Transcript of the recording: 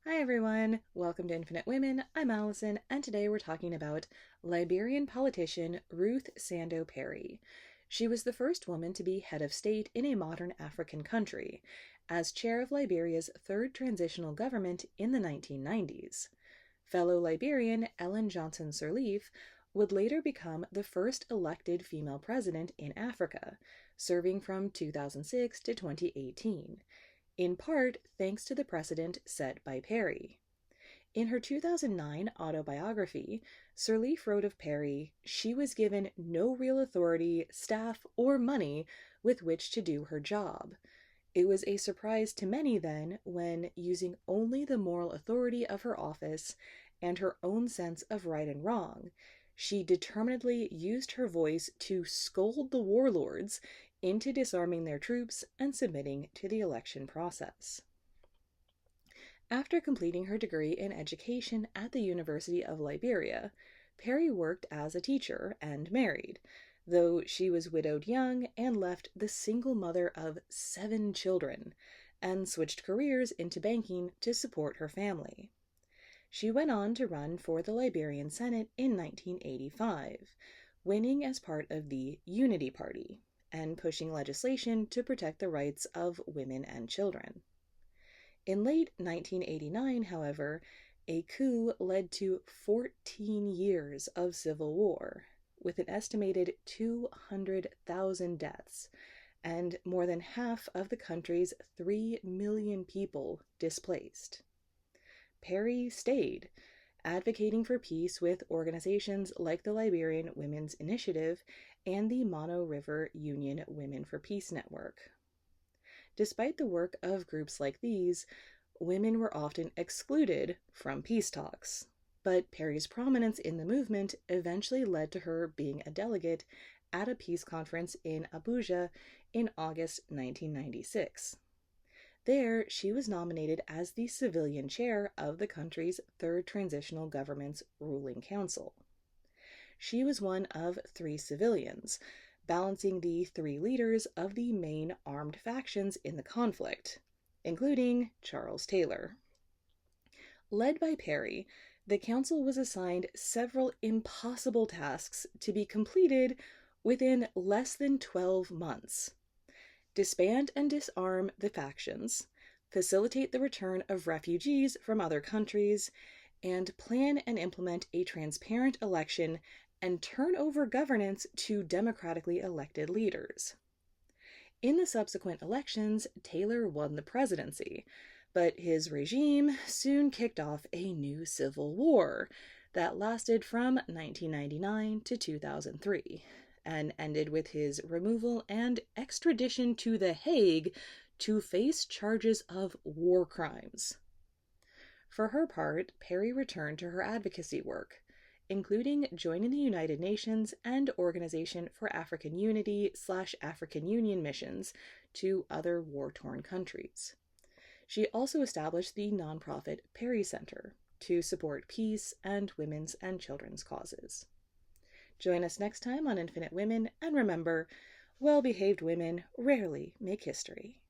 Hi everyone, welcome to Infinite Women. I'm Allison, and today we're talking about Liberian politician Ruth Sando Perry. She was the first woman to be head of state in a modern African country, as chair of Liberia's third transitional government in the 1990s. Fellow Liberian Ellen Johnson Sirleaf would later become the first elected female president in Africa, serving from 2006 to 2018. In part thanks to the precedent set by Perry. In her 2009 autobiography, Sirleaf wrote of Perry, "She was given no real authority, staff, or money with which to do her job. It was a surprise to many then when, using only the moral authority of her office and her own sense of right and wrong, she determinedly used her voice to scold the warlords into disarming their troops and submitting to the election process." After completing her degree in education at the University of Liberia, Perry worked as a teacher and married, though she was widowed young and left the single mother of 7 children, and switched careers into banking to support her family. She went on to run for the Liberian Senate in 1985, winning as part of the Unity Party and pushing legislation to protect the rights of women and children. In late 1989, however, a coup led to 14 years of civil war, with an estimated 200,000 deaths and more than half of the country's 3 million people displaced. Perry stayed, advocating for peace with organizations like the Liberian Women's Initiative and the Mono River Union Women for Peace Network. Despite the work of groups like these, women were often excluded from peace talks, but Perry's prominence in the movement eventually led to her being a delegate at a peace conference in Abuja in August 1996. There, she was nominated as the civilian chair of the country's third transitional government's ruling council. She was one of 3 civilians, balancing the 3 leaders of the main armed factions in the conflict, including Charles Taylor. Led by Perry, the council was assigned several impossible tasks to be completed within less than 12 months. Disband and disarm the factions, facilitate the return of refugees from other countries, and plan and implement a transparent election and turn over governance to democratically elected leaders. In the subsequent elections, Taylor won the presidency, but his regime soon kicked off a new civil war that lasted from 1999 to 2003. And ended with his removal and extradition to The Hague to face charges of war crimes. For her part, Perry returned to her advocacy work, including joining the United Nations and Organization for African Unity/African Union missions to other war-torn countries. She also established the nonprofit Perry Center to support peace and women's and children's causes. Join us next time on Infinite Women, and remember, well-behaved women rarely make history.